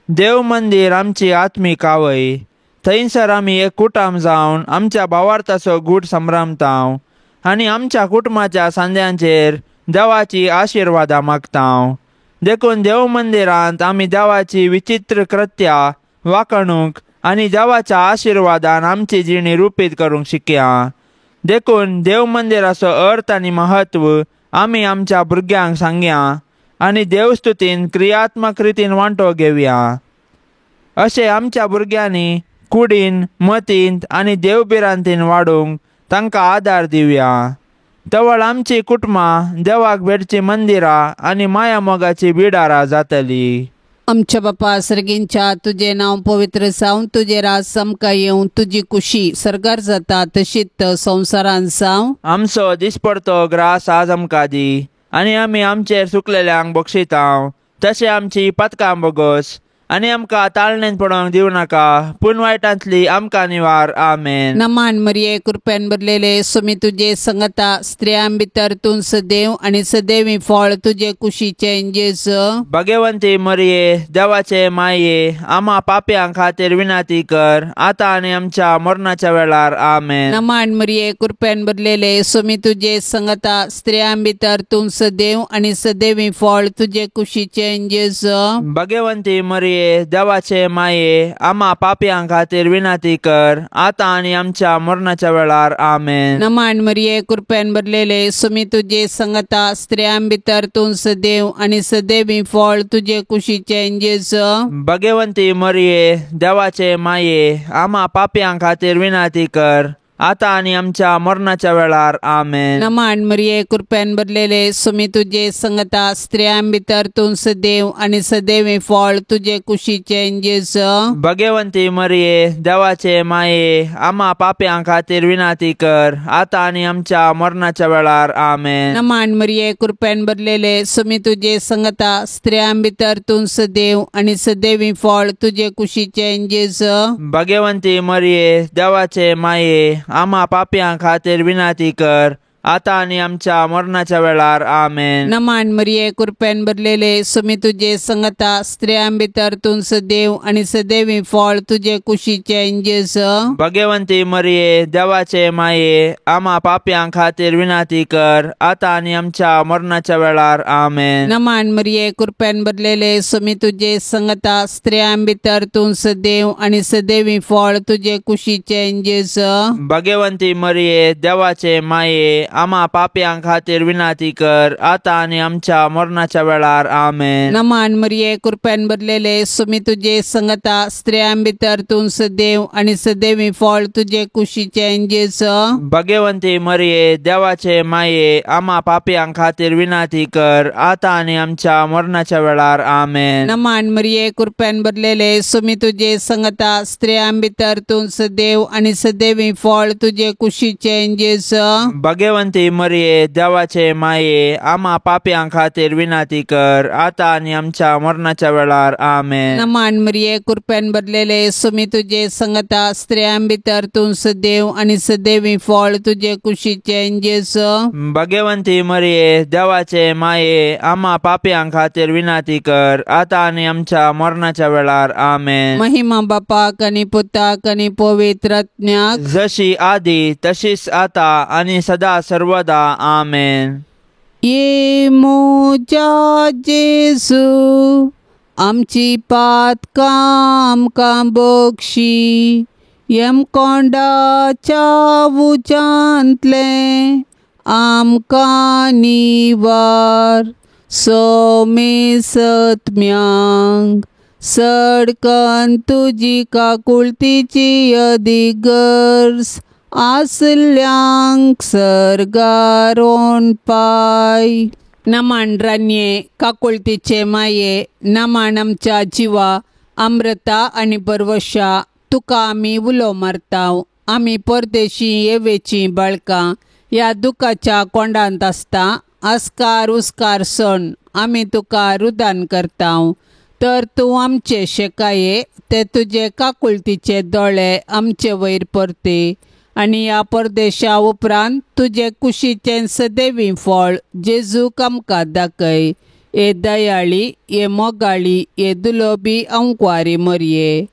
देव मंदीर आमची आत्मीक आवय. थंयसर आमी एक कुटाम जावन आमच्या भावार्थाचो गूट संभ्रमतांव आनी आमच्या कुटुंबाच्या सांद्यांचेर देवाची आशिर्वादां मागतांव. देखून देव मंदिरांत आमी देवाची विचित्र कृत्यां वाखणूक आनी देवाच्या आशिर्वादान आमची जिणी रुपीत करूंक शिकया. देखून देव मंदिराचो अर्थ आनी महत्व आमी आमच्या भुरग्यांक सांगया आनी देवस्तुतीन क्रियात्मक रितीन वांटो घेवया. अशें आमच्या भुरग्यांनी कुडीन मतींत आनी देवबिरांतीन वाडूंक तांकां आदार दिवया. तवळ आमची कुटुंबां देवाक भेटची मंदिरां आनी माया मोगाची बिडारां जातली. आमच्या बापा सर्गींच्या तुझे नाव पवित्र जावन तुझे राज समका येवन तुझी कुशी सरगार जाता तशीच संवसारान जावं. आमचो दिसपडतो ग्रास आज आमकां दी आनी आमी आमचेर चुकलेल्यांक बक्षितांव तशें आमची पातकां बोगोस आनी आमकां ताळणेन पडोवंक दिवं नाका पूण वायटांतली आमकां निवार. आमेन. नमान मरिये कृपेन भरलेले सुमी तुझे संगता स्त्रियां भितर तूं सदैव आनी सदैवी फळ तुझे कुशीचे जेजू. भाग्यवंती मरिये देवाचे माये आम्हा पाप्यां खातीर विनाती कर आतां आनी आमच्या मरणाच्या वेळार. आमेन. नमान मरिये कृपेन भरलेले सुमी तुझे संगता स्त्रियां भितर तूं सदैव आनी सदैवी फळ तुझे कुशीचे जेजू. भाग्यवंती मरिये देवाचे माये आम्हा पाप्यां खातीर विनाती कर आतां आनी आमच्या मरणाच्या वेळार. आमेन. नमान मरिये कृपेन भरलेले सुमी तुझे संगता स्त्रियां भितर तूं सदैव आनी सदैवी फळ तुझे कुशीचे जेजू. भाग्यवंती मरिये देवाचे माये आम्हा पाप्यां खातीर विनाती कर आतां आनी आमच्या मरणाच्या वेळार. आमेन. नमान मरिये कृपेन भरलेले सुमी तुझे संगता स्त्रियां भितर तूं सदैव आनी सदैवी फळ तुझे कुशीचे जेजू. भाग्यवंती मरिये देवाचे माये आम्हा पाप्यां खातीर विनाती कर आतां आनी आमच्या मरणाच्या वेळार. आमेन. नमान मरिये कृपेन भरलेले सुमी तुझे संगता स्त्रियां भितर तूं सदैव आनी सदैवी फळ तुझे कुशीचे जेजू. भाग्यवंती मरिये देवाचे माये आम्हा पाप्यां खातीर विनाती कर आतां आनी आमच्या मरणाच्या वेळार. आमेन. नमान मरिये कृपेन भरलेले सुमी तुझे संगता स्त्रियां भितर तूं सदैव आनी सदैवी फळ तुझे कुशीचे जेजू. भाग्यवंती मरिये देवाचे माये आम्हा पाप्यां खातीर विनाती कर आतां आनी आमच्या मरणाच्या वेळार. आमेन. नमान मरिये कृपेन भरलेले सुमी तुझे संगता स्त्रियां भितर तूं सदैव आनी सदैवी फळ तुझे कुशीचे जेजू. भाग्यवंती मरिये देवाचे माये आम्हा पाप्यां खातीर विनाती कर आतां आनी आमच्या मरणाच्या वेळार. आमेन. नमान मरिये कृपेन भरलेले सुमी तुझे संगता स्त्रियां भितर तूं सदैव आनी सदैवी फळ तुझे कुशीचे जेजू. भाग्यवंती मरिये देवाचे माये आम्हा पाप्यां खातीर विनाती कर आतां आनी आमच्या मरणाच्या वेळार. आमेन. नमान मरिये कृपेन भरलेले सुमी तुझे संगता स्त्रियां भितर तूं सदैव आनी सदैवी फळ तुझे कुशीचे जेजू. भाग्यवंती मरिये देवाचे माये आम्हा पाप्यां खातीर विनाती कर आतां आनी आमच्या मरणाच्या वेळार. आमेन. नमान मरिये कृपेन भरलेले सुमी तुझे संगता स्त्रियां भितर तूं सदैव आनी सदैवी फळ तुझे कुशीचे जेजू. भाग्यवंती मरिये देवाचे माये आम्हा पाप्यां खातीर विनाती कर आतां आनी आमच्या मरणाच्या वेळार. आमेन. महिमा बापाक आनी पुताक आनी पवित्र आत्म्याक जशी आदी तशीच आता आनी सदा सर्वदा. आमेन. ये मोजा जेजू आमची पातकां आमकां बक्षी येम कोंडाच्या उजांतले आमकां निवार. सोमे सत्म्यांक सडकन तुजी काकुळतीची अधिगर्स आसल्यांक सर्गारोन पाय. नमान रान्ये काकुळतीचे माये, नमान आमच्या जिवा अमृता आनी परवशा, तुका आमी उलो मारताव. आमी परदेशी येवेची बाळकां ह्या दुखाच्या कोंडांत आसता. आस्कार उस्कार सण आमी तुका रुदान करताव. तर तूं आमचे शेकाये ते तुजे काकुळतीचे दोळे आमचे वयर परते. आनी ह्या परदेशा उपरांत तुजे कुशीचें सदैवी फळ जेजूक आमकां दाखय. ए दयाळी, ए मोगाळी, ए दुलोबी अंकवारी मरये.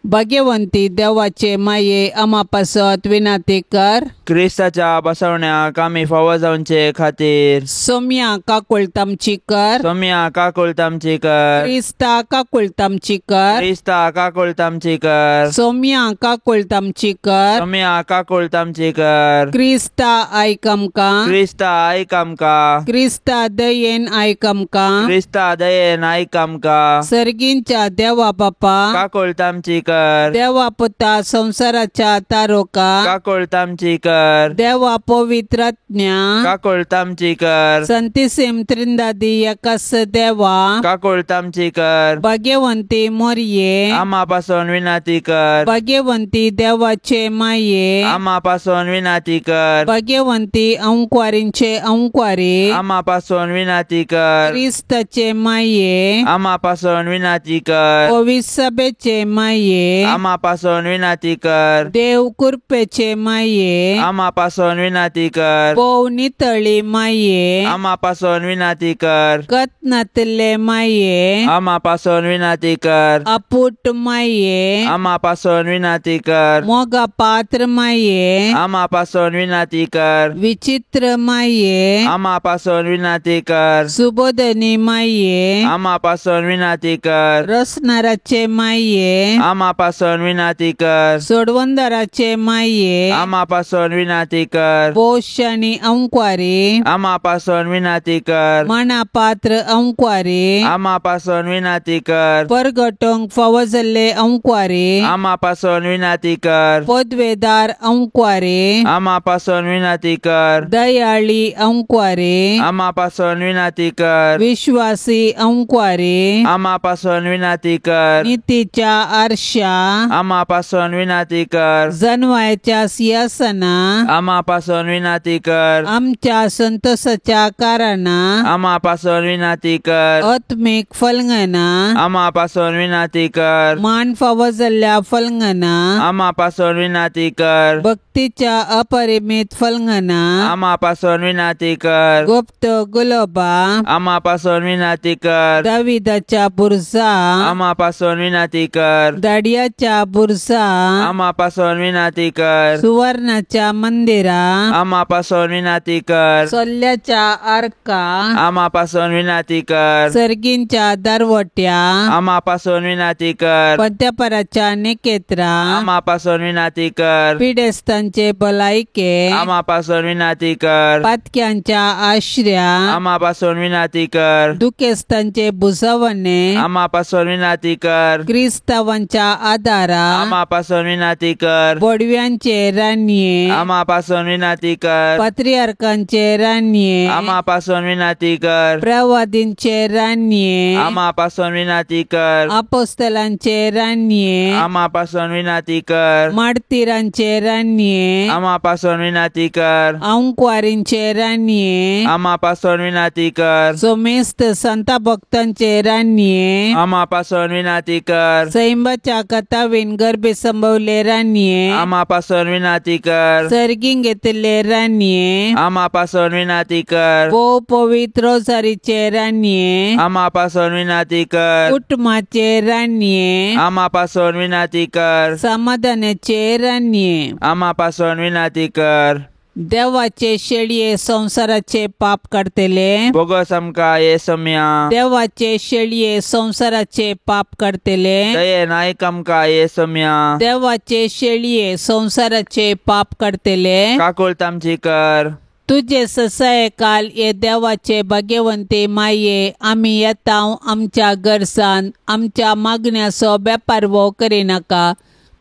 भाग्यवंती देवाचे माये आमा पासत विनाती कर. क्रिस्ताच्या बसवण्याक आमी फावो जावचे खातीर सोम्या काकुळतामची कर. सोम्या काकुळतामची कर. क्रिस्ता काकुळतामची कर. क्रिस्ता काकुळतामची कर. सोम्या काकुळतामची कर. सोम्या काकुळतामची कर. क्रिस्ता आयक आमकां. क्रिस्ता आयक आमकां. क्रिस्ता दयेन आयक आमकां. क्रिस्ता दयेन आयक आमकां. सर्गींच्या देवा बापा काकुळतामची कर. देवा पुता संसाराच्या तारोका काकुळतामची कर. देवा पवित्रज्ञा काकुळतामची कर. संतिसेम त्रिंदादी एकास देवा काकुळतामची कर. भाग्यवंती मोरये आमा पासून विनाती कर. भाग्यवंती देवाचे माये आमा पासून विनाती कर. भाग्यवंती अंकवारींचे अंकवारी आमा पासून विनाती कर. क्रिस्ताचे माये आमा पासून विनाती कर. पवित्र सभेचे माये आमा पासून विनाती कर. देव कृपेचे माये आमा पासून विनाती कर. बोव नितळी माये आमा पासून विनाती कर. कतनातले माये आमा पासून विनाती कर. अपुट माये आमा पासून विनाती कर. मोगा पात्र माये आमा पासून विनाती कर. विचित्र माये आमा पासून विनाती कर. सुबोधनी माये आमा पासून विनाती कर. रसनाराचे माये आमा पासून विनाती कर. सोडवंदराचे माये आमा पासून विनाती कर. बोशानी अंकवारी आमा पासून विनाती कर. मना पात्र अंकवारी आमा पासून विनाती कर. परगटोंक फवजल्ले अंकवारी आमा पासून विनाती कर. पदवेदार अंकवारी आमा पासून विनाती कर. दयाळी अंकवारी आमा पासून विनाती कर. विश्वासी अंकवारी आमा पासून विनाती कर. नीतीच्या आरशा आमा पासून विनाती कर. जनवायच्या सिंहासना आमा पासून विनाती कर. आमच्या संतोषाच्या कारणा आमा पासून विनाती कर. आत्मिक फलंगना आमा पासून विनाती कर. मान फवजल्ल्या फलंगना आमा पासून विनाती कर. भक्तीच्या अपरिमित फलंगना आमा पासून विनाती कर. गुप्त गुलोबा आमा पासून विनाती कर. दाविदाच्या बुरजा आमा पासून विनाती कर. दाडियाच्या बुरजा आमा पासून विनाती कर. सुवर्णाच्या मंदिरा आमा पासून विनाती कर. सोल्ल्याच्या आर्का आमा पासून विनाती कर. सर्गींच्या दरवट्या आमा पासून विनाती कर. पद्यापराच्या नेकेत्रा आमा पासून विनाती कर. पिडेस्तांचे भलायके आमा पासून विनाती कर. पातक्यांच्या आश्र्या आमा पासून विनाती कर. दुखेस्तांचे बुजवणे आमा पासून विनाती कर. क्रिस्तावांच्या आदारा आमा पासून विनाती कर. बोडव्यांचे रान्ये आमा पासून विनाती कर. पात्रियार्कांचे रान्ये आमा पासून विनाती कर. प्रवादींचे रान्ये आमा पासून विनाती कर. अपोस्तलांचे रान्ये आमा पासून विनाती कर. माडतीरांचे रान्ये आमा पासून विनाती कर. अंकवारींचे रान्ये आमा पासून विनाती कर. सोमेस्त संता भक्तांचे रान्ये आमा पासून विनाती कर. सैंबाच्या कथावीन गर्भे संभवले रान्ये आमा पासून विनाती कर. सर्गीं घेतले रान्ये आमा पासून विनाती कर. भोव पवित्र रोजारीचे रान्ये आमा पासून विनाती कर. कुटुंबाचे रान्ये आमा पासून विनाती कर. समाधानाचे रान्ये आमा पासून विनाती कर. देवाचे शेळये संसाराचे पाप काढतेले बोगस आमकां येसम्या. देवाचे शेळये संसाराचे पाप काढतेले दयेन आयक आमकां येसम्या. देवाचे शेळये संसाराचे पाप काढतेले काकुळतामची कर. तुझे ससाये काल ये देवाचे भाग्यवंते माये आमी येताव आमच्या गरजान आमच्या मागण्याचो बेपार वो करिनाका.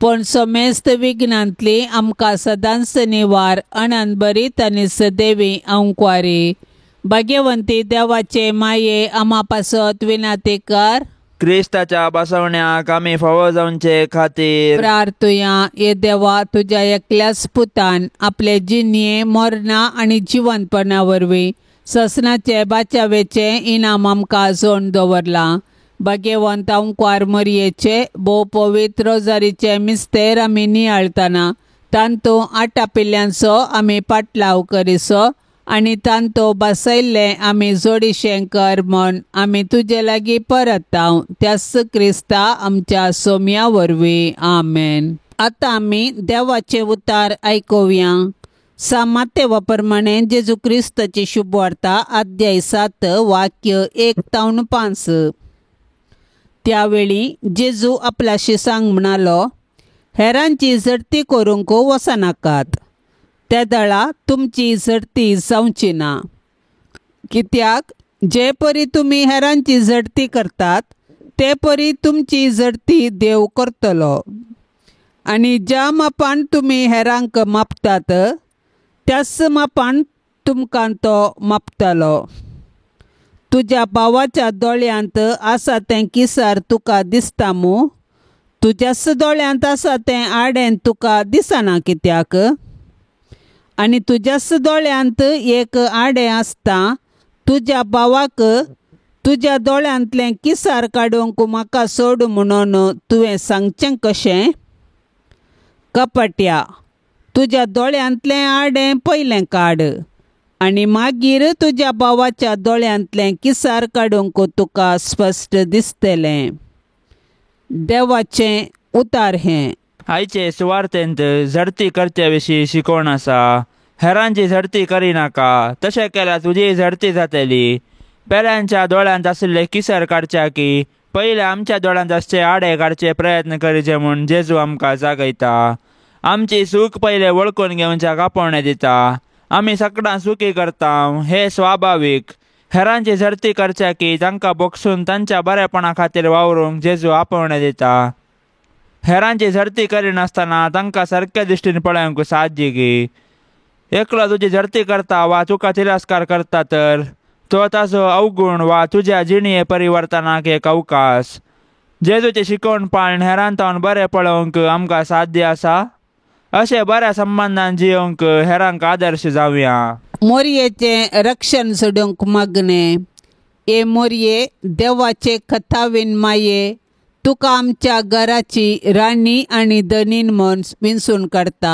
पण समेस्त विघ्नांतली आमकां सदांच निवार अनंत बरी आनी सदैवी अंकवारी. भाग्यवंती देवाचे माये आमा पासत विनाती कर. क्रिस्ताच्या बसवण्याक आमी फावो जावचे खातीर प्रार्थुया. ये देवा, तुझ्या एकल्याच पुतान आपले जिन्ये मरणा आणि जिवंतपणा वरवीं ससनाचे बाचावेचे इनाम आमकां जोड दवरला. भाग्यवंत अंकवार मरयेचे भोव पवित्र रोजारीचे मिस्तेर आमी नियाळतना तांतू 8 पिल्ल्यांचो आमी पाटलाव करिसो आनी तांतो बसयल्ले आमी जोडिशें कर म्हण आमी तुजे लागीं परताव. त्यास क्रिस्ता आमच्या सोम्या वरवीं. आमेन. आतां आमी देवाचे उतार आयकुया. सामात्य प्रमाणे जेजू क्रिस्ताची शुभ वार्ता अध्याय 7 वाक्य 1-5. त्यावेळी जेजू आपल्याशी सांग म्हणालो, हेरांची झडती करूंक वचनाकात. त्या दळा तुमची झडती जावची ना. कित्याक जे परी तुमी हेरांची झडती करतात ते परी तुमची झडती देव करतलो. आणि ज्या मापान तुमी हेरांक मापतात त्याच मापान तुमकां तो मापतलो. तुज्या भावाच्या दोळ्यांत आसा तें किसार तुका दिसता मू, तुज्याच दोळ्यांत आसा तें आडें तुका दिसना कित्याक? आनी तुज्याच दोळ्यांत एक आडें आसता तुज्या भावाक तुज्या दोळ्यांतलें किसार काडूंक म्हाका सोड म्हणून तुवें सांगचें कशें? कपट्या, तुज्या दोळ्यांतलें आडें पयलें काड आनी मागीर तुज्या भावाच्या दोळ्यांतलें किसार काडूंक तुका स्पश्ट दिसतलें. देवाचें उतार हें. आयचे सुवार्तेंत झडती करचे विशीं शिकोवण आसा. हेरांची झडती करिनाका, तशें केल्यार तुजी झडती जातली. पेल्यांच्या दोळ्यांत आशिल्ले किसर काडच्या की पयले आमच्या दोळ्यांत आसचे आडे काडचे प्रयत्न करीचे म्हूण जेजू आमकां जागयता. आमची सूख पयले वळखून घेवच्या कापोवणें दिता. आमी सगळां सुखी करता, हे स्वाभावीक. हेरांची झडती करच्या की तांकां बोगसून तांच्या बरेपणा खातीर वावरूंक जेजू आपोवणें दिता. हेरांची झडती करिनासतना तांकां सारक्या दृश्टीन पळोवंक साहजिकी. एकलो तुजी झडती करता वा तुका तिरस्कार करता तर तो ताचो अवगुण वा तुज्या जिणये परिवर्तनाक एक अवकाश. जेजूचे शिकवण पाळून हेरांतावन बरें पळोवंक आमकां साध्य आसा. अशे बऱ्या संबंधान जियोंक हेरांक आदर्श जावया. मोरयेचें रक्षण सोडूंक मागणे. ए मोरये, देवाचे कथावीन माये, तुका आमच्या घराची राणी आनी धनीन म्हूण विंचून काडता.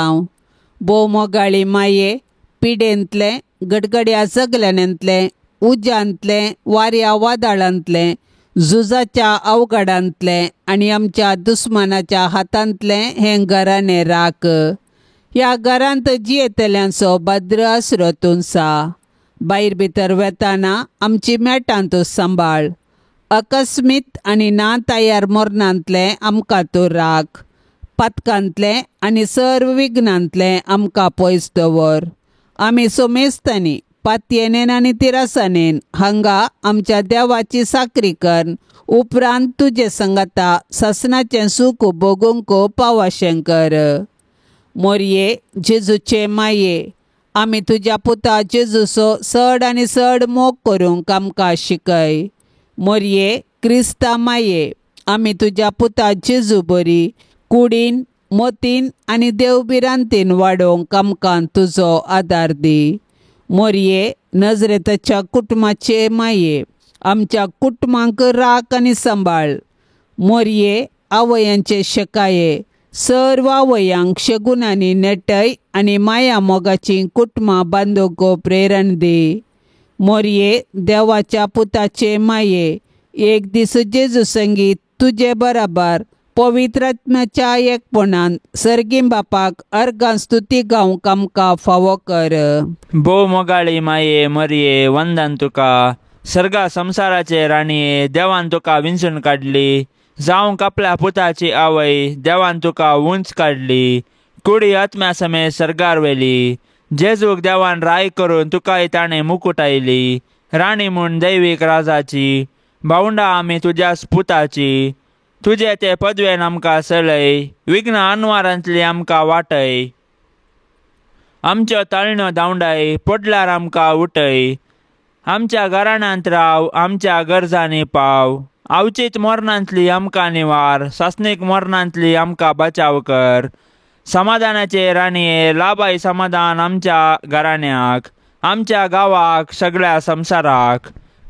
भोव मोगाळी माये, पिडेंतले, गडगड्या जगल्यानंतले, उज्यांतले, वाऱ्या वादळांतले, झुजाच्या अवघडांतले आनी आमच्या दुस्मानाच्या हातांतले हें घराणें राख. ह्या घरांत जियेतल्यांचो भद्र आसरो तुंसा. भायर भितर वेताना आमची मेटां तूं सांबाळ. अकस्मीत आनी ना तयार मरणांतले आमकां तूं राख. पातकांतले आनी सर्व विघ्नांतले आमकां पयस दवर. आमी सोमेस्तांनी पातयेनेन आनी तिरासानेन हांगा आमच्या देवाची साकरी कर. उपरांत तुजे संगता ससनाचें सूख भोगूंक पावशें कर. मोरये, जेजूचे माये, आमी तुज्या पुता जेजूचो चड आनी चड मोग करूंक आमकां शिकय. मोरये, क्रिस्ता माये, आमी तुज्या पुता जेजू बरी कुडीन, मोतीन आनी देवबिरांतीन वाडोवंक आमकां तुजो आदार दी. मोरये, नजरेताच्या कुटुंबाचे माये, आमच्या कुटुंबांक राख आनी सांबाळ. मोरये, आवयांचे शेकाये, सर्व आवयांक शेगुणांनी नेटय आनी माया मोगाची कुटुंबां बांदूंक प्रेरण दी. मोरये, देवाच्या पुताचे माये, एक दीस जेजू संगीत तुजे बराबर पवित्रात्म्याच्या एकपणान सर्गीं बापाक अर्गां स्तुती गावंक आमकां फावो कर. भोव मोगाळी माये मरये, वंदन तुका. सर्गा संसाराचे राणये, देवान तुका विंचून काडली. जावंक आपल्या पुताची आवय, देवान तुका उंच काडली. कुडी आत्म्या समेत सर्गार व्हेली. जेजूक देवान राय करून तुकाय ताणें मुकुट आयली. राणी म्हूण दैवीक राजाची, भावंडा आमी तुज्याच पुताची. तुजे ते पदवेन आमकां चलय, विघ्ना अनवारांतली आमकां वाटय. आमच्यो तळण्यो धांवडाय, पडल्यार आमकां उठय. आमच्या घराण्यांत राव, आमच्या गरजांनी पाव. अवचीत मरणांतली आमकां निवार, सासणीक मरणांतली आमकां बचाव कर. समाधानाचे राणये, लाभय समाधान आमच्या घराण्याक, आमच्या गांवाक, सगळ्या संवसाराक.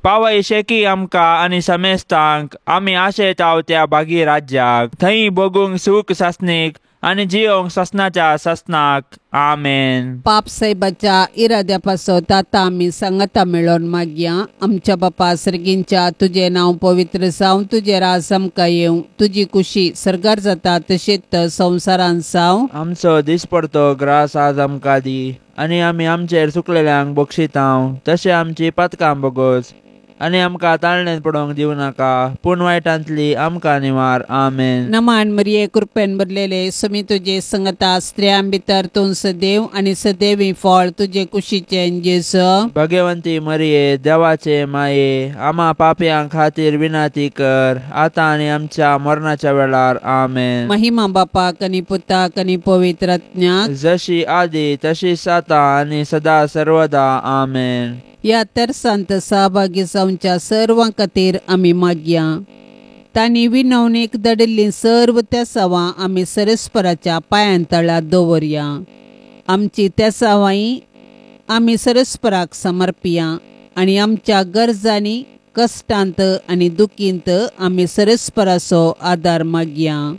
पावय शेकी आमकां आनी समेस्तांक, आमी आशेत त्या बागी राज्याक. थंय बगूंक सूख सासणीक आनी जियोंक ससनाच्या ससनाक. आमेन. पाप साहेबाच्या इराद्यापासून ताता आम्ही सांगता मेळोन मागया. आमच्या बापा सर्गींच्या, तुझे नाव पवित्र जावं, तुझे राज आमकां येवं, तुझी कुशी सरकार जाता तशेंच संवसारान जावं. आमचो दिसपडतो ग्रास आज आमकां दी, आनी आमी आमचेर चुकलेल्यांक बक्षितांव, तशें आमची पातकां बगोस. आनी आमकां ताळणेंत पडोवंक दिवं नाका, पूण वायटांतली आमकां निवार. आमेन. नमान मरिये कृपेन भरलेले, समी तुझे संगता स्त्रियां भितर तूं सदैव आनी सदैवी फळ तुझे कुशीचे जेजू. भगवंती मरिये, देवाचे माये, आम्हा पापयां खातीर विनाती कर, आतां आनी आमच्या मरणाच्या वेळार. आमेन. महिमा बापाक आनी पुताक आनी पवित्र आत्म्याक, जशी आदी तशीच आता आनी सदा सर्वदा. आमेन. या तर संत सहभागी जावच्या सर्वां खातीर आमी मागया. तांणी विनवणेक धाडिल्ली सर्व त्या सवां आमी सरस्पराच्या पांयां तळार दवरया. आमची त्या सवाई आमी सरस्पराक समर्पिया आनी आमच्या गरजांनी, कश्टांत आनी दुखींत आमी सरस्पराचो आदार मागया.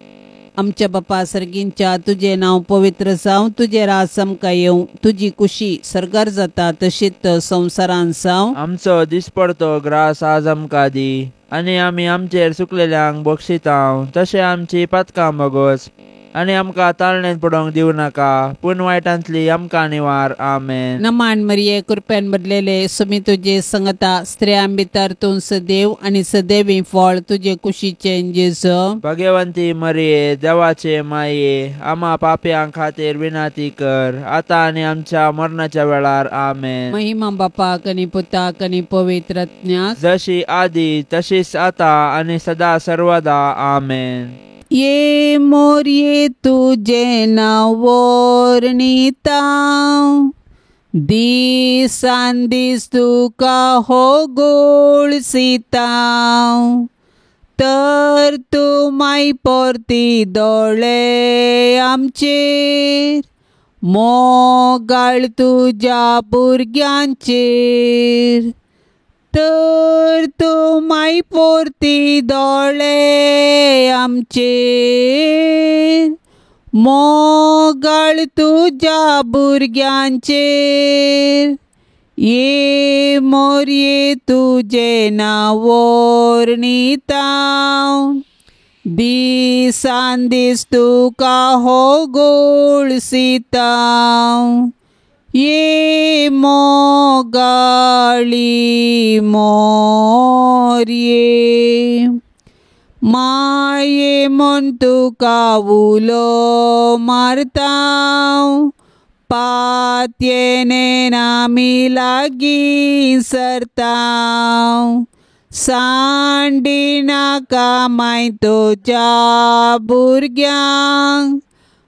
आमच्या बापा सर्गींच्या, तुझे नाव पवित्र जावं, तुझे राज आमकां येवं, तुझी कुशी सरकार जाता तशीच संवसारान जावं. आमचो दिसपडतो ग्रास आज आमकां दी, आनी आमी आमचेर चुकलेल्यांक बक्षितांव, तशें आमची पातकां बगोस. आनी आमकां ताळणेंत पडोवंक दिवं नाका, पूण वायटांतली आमकां निवार. आमेन. नमान मरिये कृपेन भरलेले, समी तुझे संगता स्त्रियां भितर तूं सदैव आनी सदैवी फळ तुझे कुशीचे जेजू. भगवंती मरिये, देवाचे माये, आम्हा पापयां खातीर विनाती कर, आतां आनी आमच्या मरणाच्या वेळार. आमेन. महिमा बापाक आनी पुताक आनी पवित्र आत्म्याक, जशी आदी तशीच आता आनी सदा सर्वदा. आमेन. ये मोरये तुझे नाव वर्णितां, दिसान दीस तुका हो गोळसितां. तर तू माय परती दोळे आमचेर, मोगाळ तुझ्या भुरग्यांचेर. तर तू माय पोरती दोळे आमचेर, मोगाळ तुझ्या भुरग्यांचेर. ये मोरये तुझे नाव वर्णितां, दिसान दीस तुका हो गोळसितां. ये मोगाळी मोरये, माये म्हूण तुका उलो मारतां. पातयेन आमी लागीं सरतां. सांडी नाका माय तुज्या भुरग्यांक,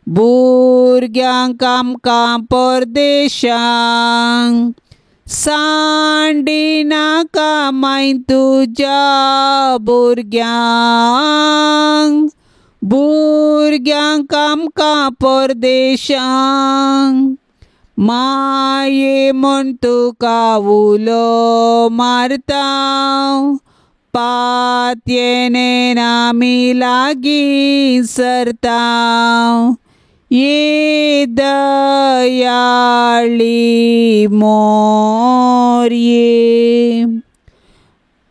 भुरग्यांक आमकां परदेशांक. सांडी नाका माय तुज्या भुरग्यांक, भुरग्यांक आमकां परदेशांक. माये म्हूण तुका उलो मारतां. पातयेन आमी लागीं सरतां. ये दयाळी मोरये,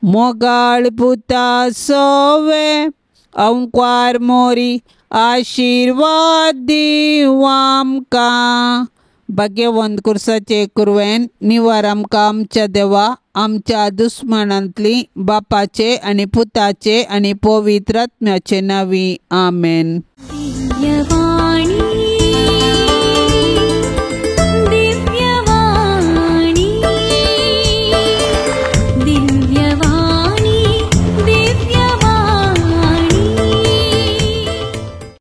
मोगाळ पुता सोवे ओंकार मोरी, आशिर्वाद दिव आमकां. भाग्यवंत कुर्साचे कुरवेन निवार आमकां आमच्या देवा, आमच्या दुस्मनांतली, बापाचे आनी पुताचे आनी पवित्र आत्म्याचे नांवी. आमेन. दिव्यवाणी